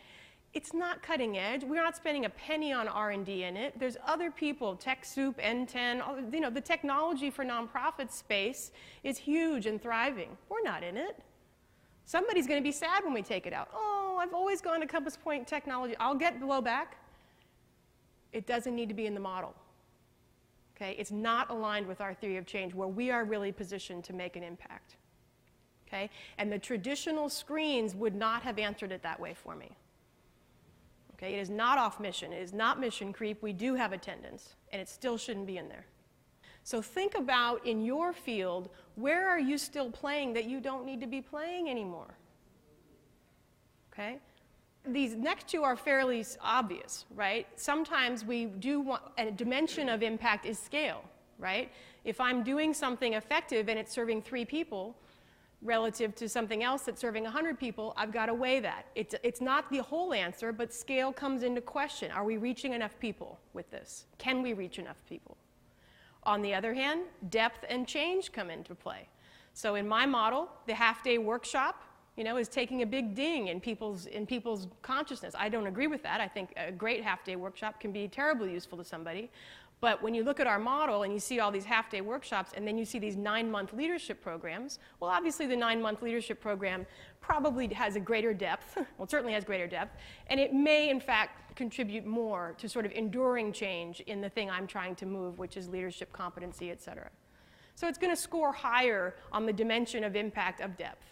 It's not cutting edge. We're not spending a penny on R&D in it. There's other people, TechSoup, N10, you know, the technology for nonprofit space is huge and thriving. We're not in it. Somebody's going to be sad when we take it out. Oh, I've always gone to CompassPoint technology. I'll get blowback. It doesn't need to be in the model. Okay? It's not aligned with our theory of change where we are really positioned to make an impact. okay? And the traditional screens would not have answered it that way for me. Okay, it is not off mission. It is not mission creep. We do have attendance, and it still shouldn't be in there. So think about, in your field, where are you still playing that you don't need to be playing anymore? Okay? These next two are fairly obvious, right? Sometimes we do want, a dimension of impact is scale, right? If I'm doing something effective and it's serving 3 people, relative to something else that's serving 100 people, I've got to weigh that. It's not the whole answer, but scale comes into question. Are we reaching enough people with this? Can we reach enough people? On the other hand, depth and change come into play. So in my model, the half-day workshop, is taking a big ding in people's consciousness. I don't agree with that. I think a great half-day workshop can be terribly useful to somebody. But when you look at our model and you see all these half-day workshops and then you see these 9-month leadership programs, well, obviously the 9-month leadership program probably has a greater depth. Well, it certainly has greater depth. And it may, in fact, contribute more to sort of enduring change in the thing I'm trying to move, which is leadership competency, et cetera. So it's going to score higher on the dimension of impact of depth.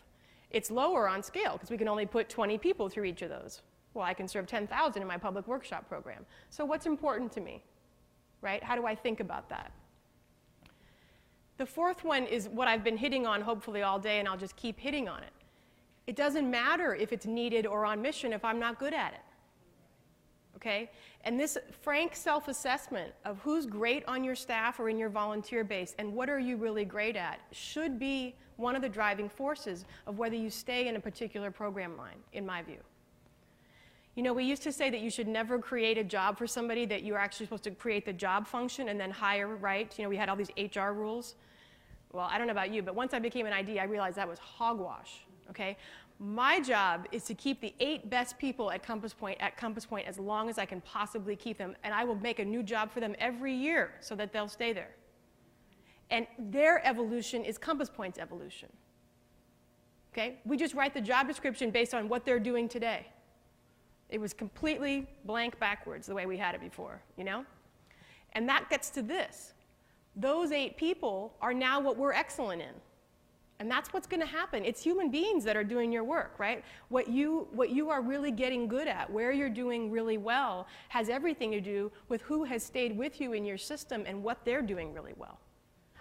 It's lower on scale because we can only put 20 people through each of those. Well, I can serve 10,000 in my public workshop program. So what's important to me? Right? How do I think about that? The fourth one is what I've been hitting on hopefully all day, and I'll just keep hitting on it. It doesn't matter if it's needed or on mission if I'm not good at it. Okay? And this frank self-assessment of who's great on your staff or in your volunteer base and what are you really great at should be one of the driving forces of whether you stay in a particular program line, in my view. We used to say that you should never create a job for somebody, that you're actually supposed to create the job function and then hire, right? We had all these HR rules. Well, I don't know about you, but once I became an ID, I realized that was hogwash, okay? My job is to keep the 8 best people at CompassPoint as long as I can possibly keep them, and I will make a new job for them every year so that they'll stay there. And their evolution is CompassPoint's evolution, okay? We just write the job description based on what they're doing today. It was completely blank backwards the way we had it before, And that gets to this. Those 8 people are now what we're excellent in. And that's what's going to happen. It's human beings that are doing your work, right? What you are really getting good at, where you're doing really well, has everything to do with who has stayed with you in your system and what they're doing really well.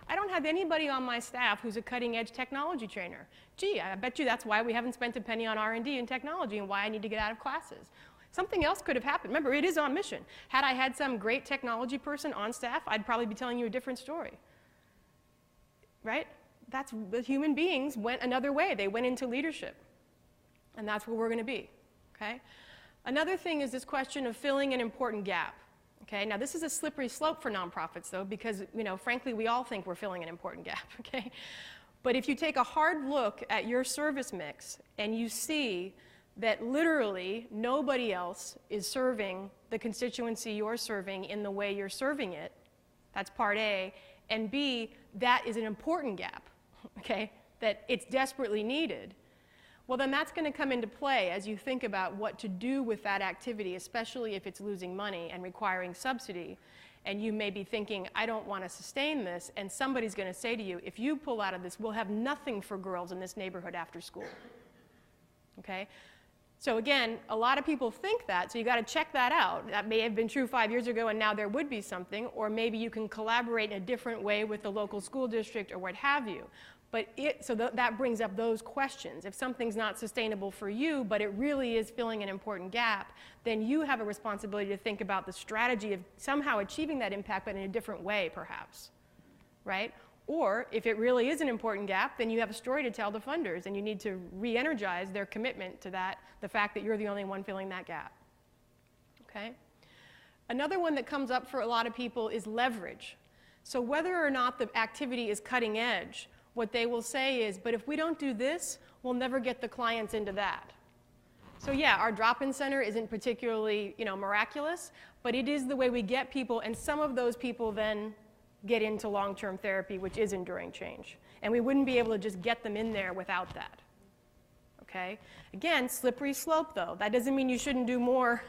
I don't have anybody on my staff who's a cutting-edge technology trainer. Gee, I bet you that's why we haven't spent a penny on R&D in technology and why I need to get out of classes. Something else could have happened. Remember, it is on mission. Had I had some great technology person on staff, I'd probably be telling you a different story. Right? That's the human beings went another way. They went into leadership. And that's where we're going to be. Okay? Another thing is this question of filling an important gap. Okay, now this is a slippery slope for nonprofits though, because frankly we all think we're filling an important gap, okay? But if you take a hard look at your service mix and you see that literally nobody else is serving the constituency you're serving in the way you're serving it, that's part A, and B, that is an important gap, okay, that it's desperately needed, well then that's going to come into play as you think about what to do with that activity, especially if it's losing money and requiring subsidy. And you may be thinking, I don't want to sustain this, and somebody's going to say to you, if you pull out of this, we'll have nothing for girls in this neighborhood after school. Okay? So again, a lot of people think that, so you got to check that out. That may have been true 5 years ago and now there would be something, or maybe you can collaborate in a different way with the local school district or what have you. But that brings up those questions. If something's not sustainable for you, but it really is filling an important gap, then you have a responsibility to think about the strategy of somehow achieving that impact, but in a different way, perhaps, right? Or if it really is an important gap, then you have a story to tell the funders, and you need to re-energize their commitment to that, the fact that you're the only one filling that gap, okay? Another one that comes up for a lot of people is leverage. So whether or not the activity is cutting edge, what they will say is, but if we don't do this, we'll never get the clients into that. So yeah, our drop-in center isn't particularly, miraculous, but it is the way we get people, and some of those people then get into long-term therapy, which is enduring change. And we wouldn't be able to just get them in there without that. Okay? Again, slippery slope though. That doesn't mean you shouldn't do more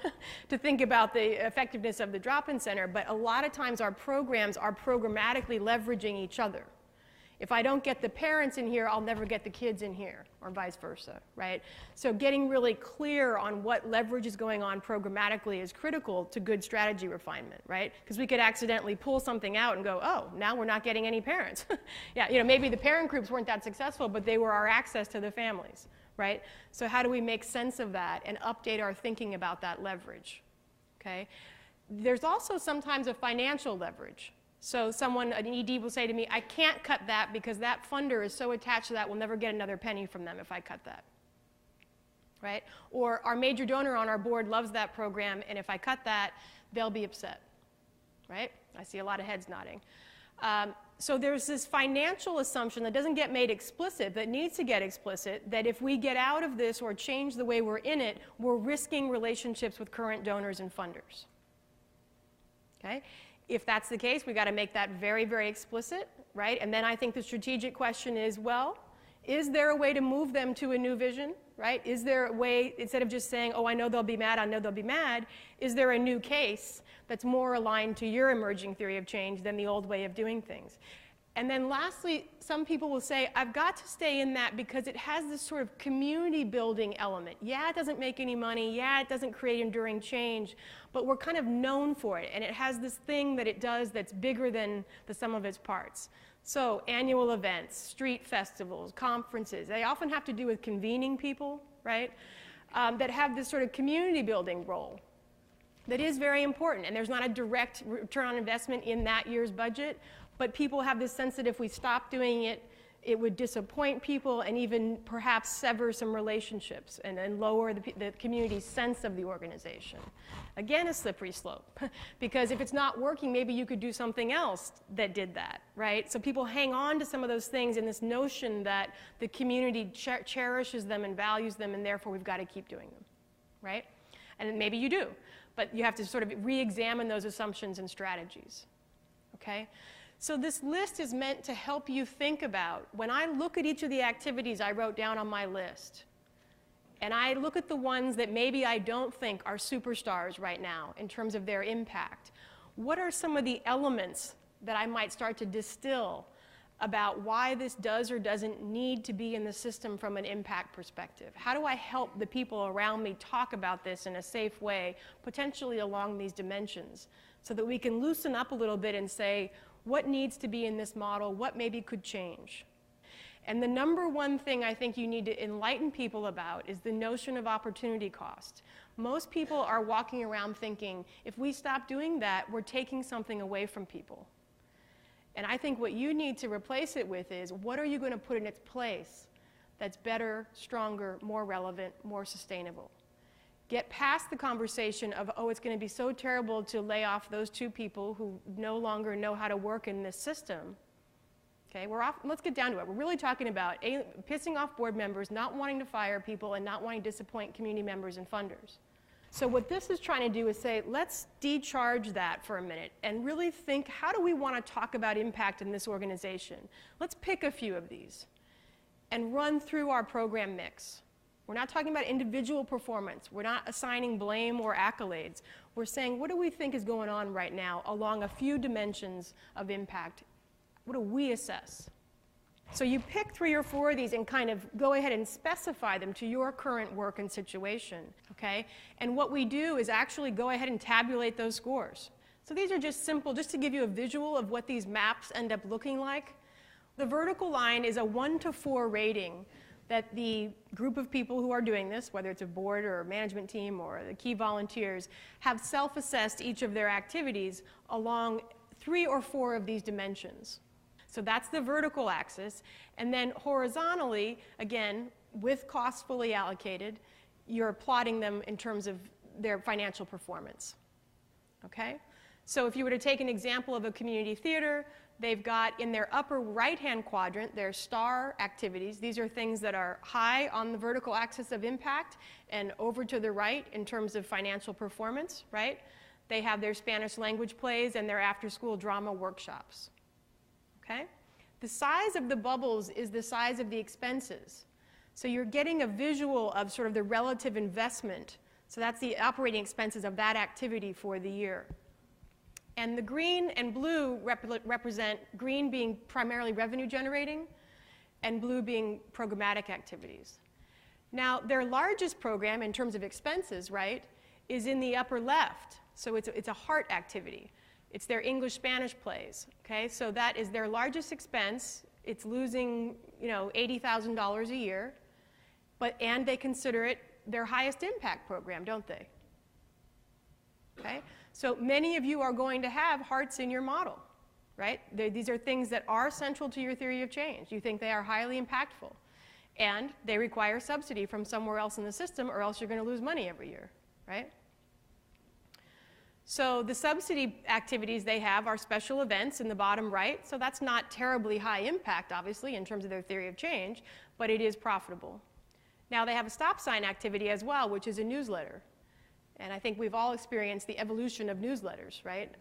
to think about the effectiveness of the drop-in center, but a lot of times our programs are programmatically leveraging each other. If I don't get the parents in here, I'll never get the kids in here, or vice versa, right? So getting really clear on what leverage is going on programmatically is critical to good strategy refinement, right? Because we could accidentally pull something out and go, oh, now we're not getting any parents. Yeah, you know, maybe the parent groups weren't that successful, but they were our access to the families, right? So how do we make sense of that and update our thinking about that leverage, okay? There's also sometimes a financial leverage. So someone, an ED will say to me, I can't cut that because that funder is so attached to that, we'll never get another penny from them if I cut that, right? Or our major donor on our board loves that program, and if I cut that, they'll be upset, right? I see a lot of heads nodding. So there's this financial assumption that doesn't get made explicit, that needs to get explicit, that if we get out of this or change the way we're in it, we're risking relationships with current donors and funders, okay? If that's the case, we've got to make that very, very explicit, right? And then I think the strategic question is, well, is there a way to move them to a new vision, right? Is there a way, instead of just saying, oh, I know they'll be mad, I know they'll be mad, is there a new case that's more aligned to your emerging theory of change than the old way of doing things? And then lastly, some people will say, I've got to stay in that because it has this sort of community building element. Yeah, it doesn't make any money. Yeah, it doesn't create enduring change. But we're kind of known for it. And it has this thing that it does that's bigger than the sum of its parts. So annual events, street festivals, conferences, they often have to do with convening people, right, that have this sort of community building role that is very important. And there's not a direct return on investment in that year's budget. But people have this sense that if we stop doing it, it would disappoint people and even perhaps sever some relationships and lower the community's sense of the organization. Again, a slippery slope. Because if it's not working, maybe you could do something else that did that, right? So people hang on to some of those things in this notion that the community cherishes them and values them, and therefore we've got to keep doing them, right? And maybe you do. But you have to sort of re-examine those assumptions and strategies, okay? So this list is meant to help you think about, when I look at each of the activities I wrote down on my list, and I look at the ones that maybe I don't think are superstars right now in terms of their impact, what are some of the elements that I might start to distill about why this does or doesn't need to be in the system from an impact perspective? How do I help the people around me talk about this in a safe way, potentially along these dimensions, so that we can loosen up a little bit and say, what needs to be in this model? What maybe could change? And the number one thing I think you need to enlighten people about is the notion of opportunity cost. Most people are walking around thinking, if we stop doing that, we're taking something away from people. And I think what you need to replace it with is, what are you going to put in its place that's better, stronger, more relevant, more sustainable? Get past the conversation of, oh, it's going to be so terrible to lay off those two people who no longer know how to work in this system. Okay, let's get down to it. We're really talking about pissing off board members, not wanting to fire people, and not wanting to disappoint community members and funders. So what this is trying to do is say, let's decharge that for a minute and really think, how do we want to talk about impact in this organization? Let's pick a few of these and run through our program mix. We're not talking about individual performance. We're not assigning blame or accolades. We're saying, what do we think is going on right now along a few dimensions of impact? What do we assess? So you pick 3 or 4 of these and kind of go ahead and specify them to your current work and situation, okay? And what we do is actually go ahead and tabulate those scores. So these are just simple, just to give you a visual of what these maps end up looking like. The vertical line is a 1 to 4 rating that the group of people who are doing this, whether it's a board or a management team or the key volunteers, have self-assessed each of their activities along 3 or 4 of these dimensions. So that's the vertical axis. And then horizontally, again, with costs fully allocated, you're plotting them in terms of their financial performance. Okay? So if you were to take an example of a community theater, they've got in their upper right-hand quadrant their star activities. These are things that are high on the vertical axis of impact and over to the right in terms of financial performance, right? They have their Spanish language plays and their after-school drama workshops. Okay? The size of the bubbles is the size of the expenses. So you're getting a visual of sort of the relative investment. So that's the operating expenses of that activity for the year. And the green and blue represent green being primarily revenue generating and blue being programmatic activities. Now, their largest program in terms of expenses, right, is in the upper left. So it's a heart activity. It's their English-Spanish plays, okay? So that is their largest expense. It's losing, $80,000 a year, and they consider it their highest impact program, don't they? Okay? So many of you are going to have hearts in your model, right? These are things that are central to your theory of change. You think they are highly impactful, and they require subsidy from somewhere else in the system, or else you're going to lose money every year, right? So the subsidy activities they have are special events in the bottom right. So that's not terribly high impact, obviously, in terms of their theory of change, but it is profitable. Now they have a stop sign activity as well, which is a newsletter. And I think we've all experienced the evolution of newsletters, right?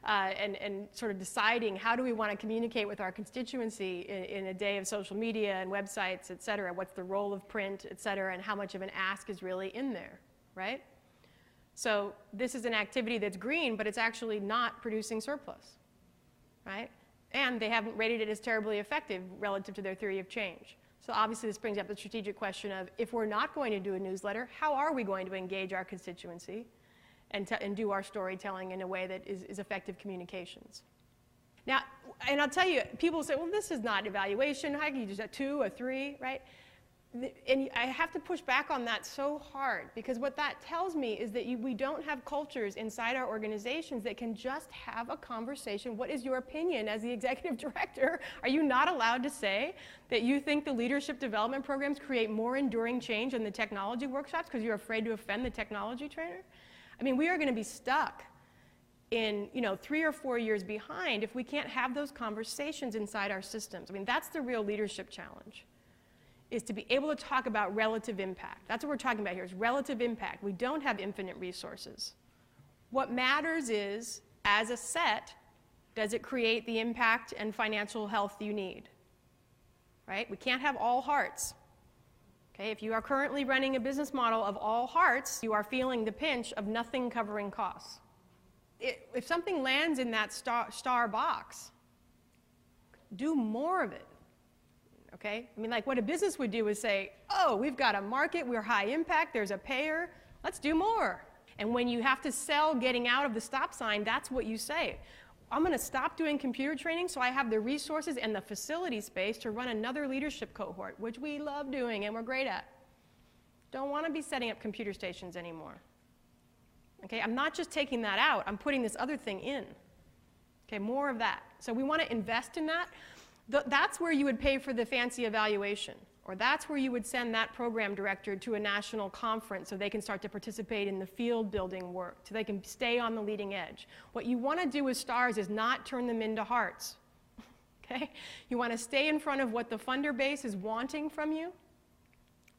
and sort of deciding how do we want to communicate with our constituency in a day of social media and websites, et cetera. What's the role of print, et cetera, and how much of an ask is really in there, right? So this is an activity that's green, but it's actually not producing surplus, right? And they haven't rated it as terribly effective relative to their theory of change. So obviously this brings up the strategic question of, if we're not going to do a newsletter, how are we going to engage our constituency and do our storytelling in a way that is effective communications? Now, and I'll tell you, people say, well, this is not evaluation. How can you do a 2, a 3, right? And I have to push back on that so hard, because what that tells me is that we don't have cultures inside our organizations that can just have a conversation. What is your opinion as the executive director? Are you not allowed to say that you think the leadership development programs create more enduring change than the technology workshops because you're afraid to offend the technology trainer? I mean, we are going to be stuck in 3 or 4 years behind if we can't have those conversations inside our systems. I mean, that's the real leadership challenge, is to be able to talk about relative impact. That's what we're talking about here, is relative impact. We don't have infinite resources. What matters is, as a set, does it create the impact and financial health you need? Right? We can't have all hearts. Okay? If you are currently running a business model of all hearts, you are feeling the pinch of nothing covering costs. If something lands in that star box, do more of it. Okay? I mean, like what a business would do is say, oh, we've got a market, we're high impact, there's a payer, let's do more. And when you have to sell getting out of the stop sign, that's what you say. I'm going to stop doing computer training so I have the resources and the facility space to run another leadership cohort, which we love doing and we're great at. Don't want to be setting up computer stations anymore. Okay? I'm not just taking that out, I'm putting this other thing in. Okay, more of that. So we want to invest in that. That's where you would pay for the fancy evaluation, or that's where you would send that program director to a national conference so they can start to participate in the field building work, so they can stay on the leading edge. What you want to do with stars is not turn them into hearts. Okay? You want to stay in front of what the funder base is wanting from you,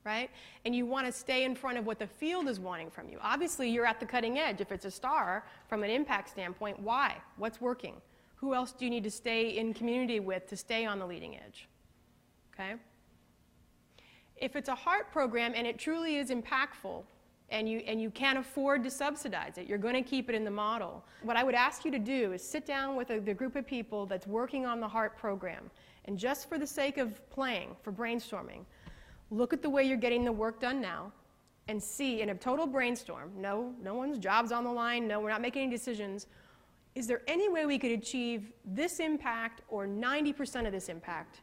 right? And you want to stay in front of what the field is wanting from you. Obviously, you're at the cutting edge. If it's a star, from an impact standpoint, why? What's working? Who else do you need to stay in community with to stay on the leading edge? Okay? If it's a heart program and it truly is impactful and you can't afford to subsidize it, you're going to keep it in the model. What I would ask you to do is sit down with the group of people that's working on the heart program, and just for the sake of playing, for brainstorming, look at the way you're getting the work done now and see, in a total brainstorm, no one's job's on the line, no, we're not making any decisions, is there any way we could achieve this impact or 90% of this impact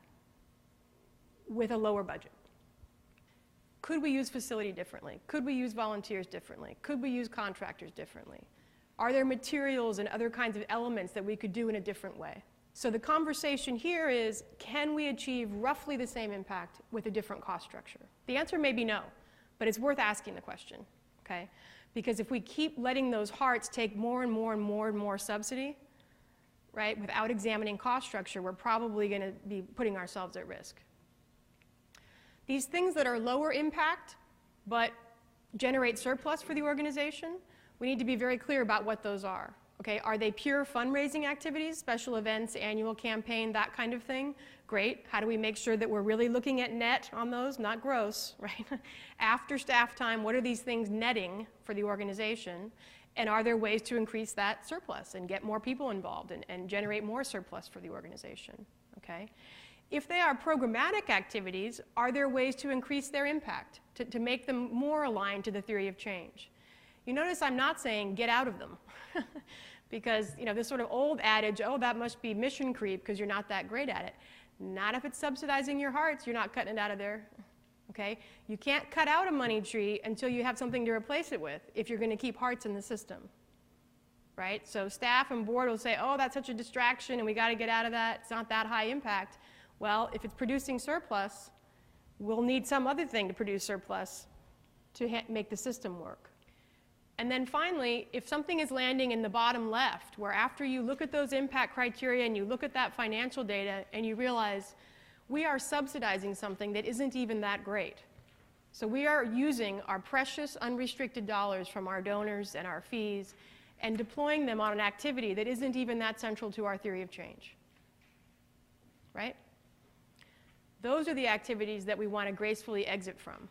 with a lower budget? Could we use facility differently? Could we use volunteers differently? Could we use contractors differently? Are there materials and other kinds of elements that we could do in a different way? So the conversation here is, can we achieve roughly the same impact with a different cost structure? The answer may be no, but it's worth asking the question, okay? Because if we keep letting those hearts take more and more and more and more subsidy, right, without examining cost structure, we're probably going to be putting ourselves at risk. These things that are lower impact but generate surplus for the organization, we need to be very clear about what those are. Okay, are they pure fundraising activities, special events, annual campaign, that kind of thing? Great. How do we make sure that we're really looking at net on those, not gross, right? After staff time, what are these things netting for the organization? And are there ways to increase that surplus and get more people involved and generate more surplus for the organization? Okay? If they are programmatic activities, are there ways to increase their impact, to make them more aligned to the theory of change? You notice I'm not saying get out of them. Because, you know, this sort of old adage, oh, that must be mission creep because you're not that great at it. Not if it's subsidizing your hearts, you're not cutting it out of there. Okay? You can't cut out a money tree until you have something to replace it with if you're going to keep hearts in the system. Right? So staff and board will say, oh, that's such a distraction and we got to get out of that. It's not that high impact. Well, if it's producing surplus, we'll need some other thing to produce surplus to make the system work. And then finally, if something is landing in the bottom left, where after you look at those impact criteria and you look at that financial data and you realize we are subsidizing something that isn't even that great. So we are using our precious unrestricted dollars from our donors and our fees and deploying them on an activity that isn't even that central to our theory of change. Right? Those are the activities that we want to gracefully exit from.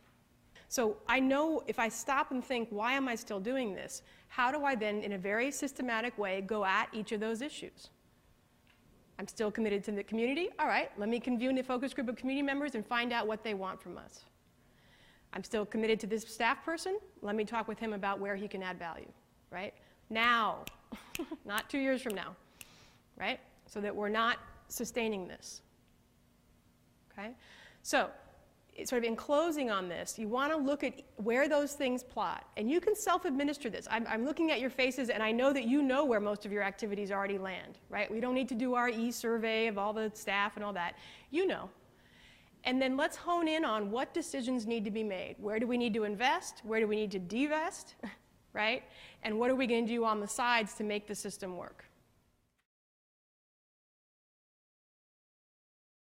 So I know if I stop and think, why am I still doing this? How do I then, in a very systematic way, go at each of those issues? I'm still committed to the community. All right, let me convene a focus group of community members and find out what they want from us. I'm still committed to this staff person. Let me talk with him about where he can add value, right? Now, not 2 years from now, right? So that we're not sustaining this, okay? So, sort of in closing on this, you want to look at where those things plot. And you can self-administer this. I'm looking at your faces, and I know that you know where most of your activities already land, right? We don't need to do our e-survey of all the staff and all that. You know. And then let's hone in on what decisions need to be made. Where do we need to invest? Where do we need to divest, right? And what are we going to do on the sides to make the system work?